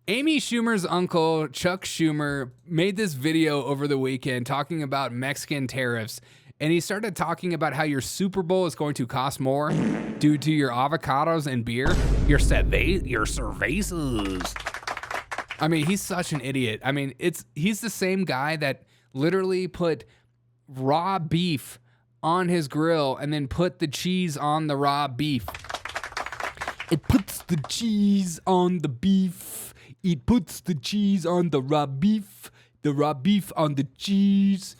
Amy Schumer's uncle, Chuck Schumer, made this video over the weekend talking about Mexican tariffs. And he started talking about how your Super Bowl is going to cost more due to your avocados and beer, your cervezas. I mean, he's such an idiot. I mean, he's the same guy that literally put raw beef on his grill and then put the cheese on the raw beef. It puts the cheese on the beef. It puts the cheese on the raw beef on the cheese.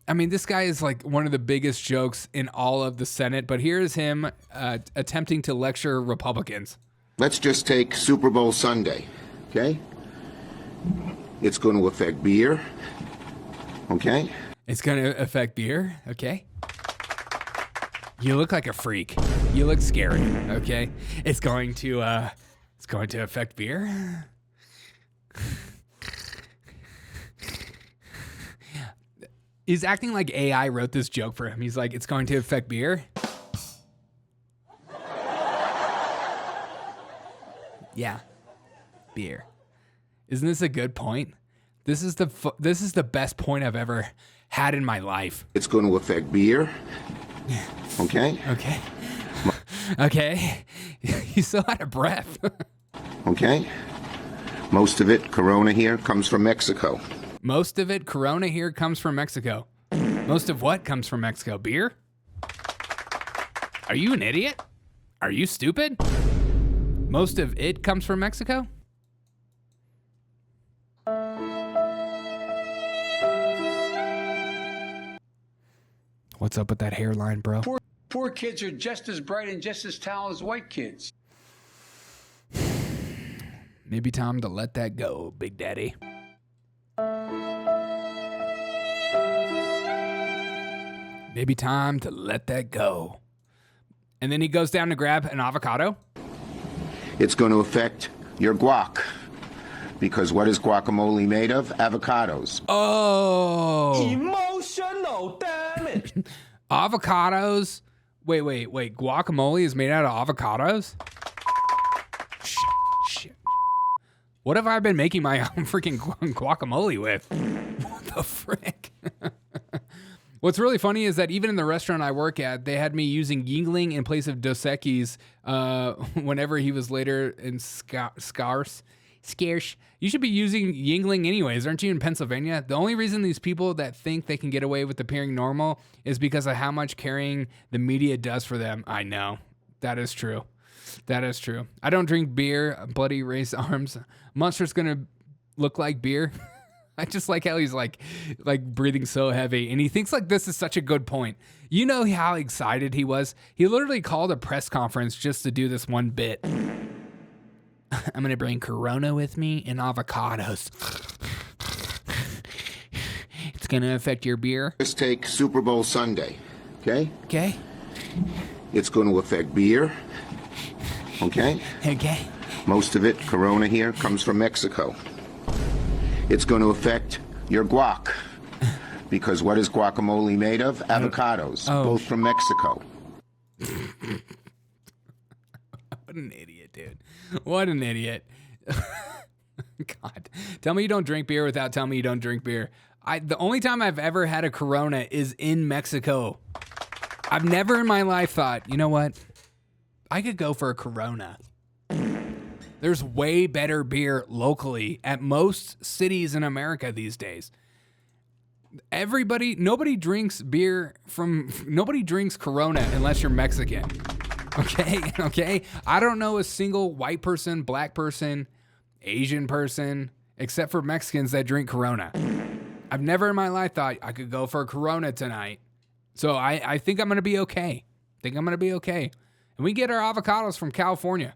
I mean, this guy is like one of the biggest jokes in all of the Senate, but here's him attempting to lecture Republicans. Let's just take Super Bowl Sunday, okay? It's going to affect beer, okay? It's going to affect beer, okay? You look like a freak. You look scary, okay? It's going to affect beer. He's acting like AI wrote this joke for him. He's like, it's going to affect beer. Yeah, beer. Isn't this a good point? This is the best point I've ever had in my life. It's going to affect beer. Okay? Okay. Okay. He's so out of breath. Okay? Most of it, Corona here, comes from Mexico. Most of it, Corona here, comes from Mexico. Most of what comes from Mexico? Beer? Are you an idiot? Are you stupid? Most of it comes from Mexico? What's up with that hairline, bro? Poor kids are just as bright and just as talented as white kids. Maybe time to let that go, Big Daddy. Maybe time to let that go. And then he goes down to grab an avocado. It's going to affect your guac. Because what is guacamole made of? Avocados. Oh. Emotional damage. Avocados. Wait. Guacamole is made out of avocados? Shit. What have I been making my own freaking guacamole with? What the frick? What's really funny is that even in the restaurant I work at, they had me using Yingling in place of Dos Equis whenever he was later in scarce. You should be using Yingling anyways. Aren't you in Pennsylvania? The only reason these people that think they can get away with appearing normal is because of how much carrying the media does for them. I know. That is true. I don't drink beer. Bloody race arms. Monster's going to look like beer. I just like how he's like breathing so heavy, and he thinks like this is such a good point. You know how excited he was? He literally called a press conference just to do this one bit. I'm going to bring Corona with me and avocados. It's going to affect your beer. Let's take Super Bowl Sunday, okay? Okay. It's going to affect beer, okay? Okay. Most of it, Corona here, comes from Mexico. It's going to affect your guac. Because what is guacamole made of? Avocados, both from Mexico. What an idiot, dude. What an idiot. God. Tell me you don't drink beer without telling me you don't drink beer. The only time I've ever had a Corona is in Mexico. I've never in my life thought, you know what? I could go for a Corona. There's way better beer locally at most cities in America these days. Nobody drinks Corona unless you're Mexican. Okay? I don't know a single white person, black person, Asian person, except for Mexicans that drink Corona. I've never in my life thought I could go for a Corona tonight. So I think I'm going to be okay. And we get our avocados from California.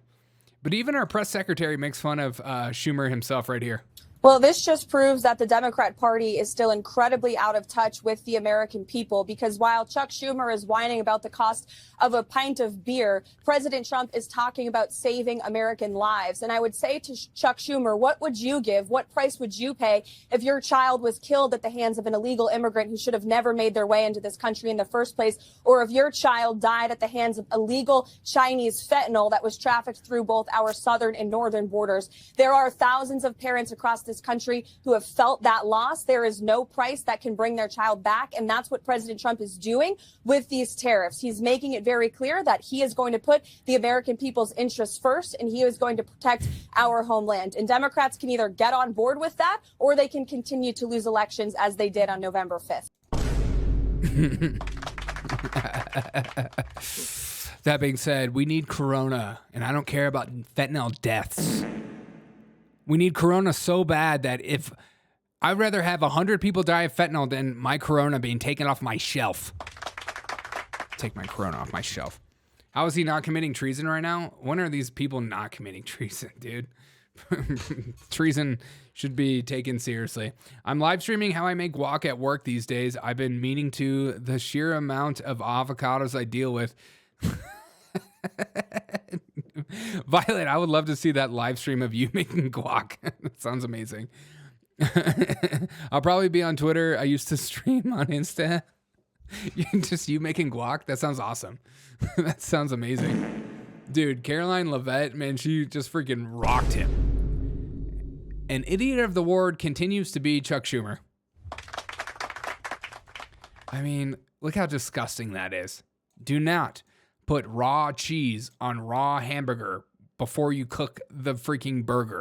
But even our press secretary makes fun of Schumer himself right here. Well, this just proves that the Democrat Party is still incredibly out of touch with the American people, because while Chuck Schumer is whining about the cost of a pint of beer, President Trump is talking about saving American lives. And I would say to Chuck Schumer, what would you give? What price would you pay if your child was killed at the hands of an illegal immigrant who should have never made their way into this country in the first place? Or if your child died at the hands of illegal Chinese fentanyl that was trafficked through both our southern and northern borders? There are thousands of parents across this country who have felt that loss. There is no price that can bring their child back. And that's what President Trump is doing with these tariffs. He's making it very clear that he is going to put the American people's interests first, and he is going to protect our homeland. And Democrats can either get on board with that, or they can continue to lose elections as they did on November 5th. That being said, we need Corona, and I don't care about fentanyl deaths. We need Corona so bad that if I'd rather have 100 people die of fentanyl than my Corona being taken off my shelf. Take my Corona off my shelf. How is he not committing treason right now? When are these people not committing treason, dude? Treason should be taken seriously. I'm live streaming how I make guac at work these days. I've been meaning to. The sheer amount of avocados I deal with. Violet, I would love to see that live stream of you making guac. That sounds amazing. I'll probably be on Twitter. I used to stream on Insta. Just you making guac. That sounds awesome. That sounds amazing. Dude, Caroline Levitt, man, she just freaking rocked him. An idiot of the ward continues to be Chuck Schumer. I mean, look how disgusting that is. Do not put raw cheese on raw hamburger before you cook the freaking burger.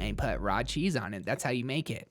I put raw cheese on it. That's how you make it.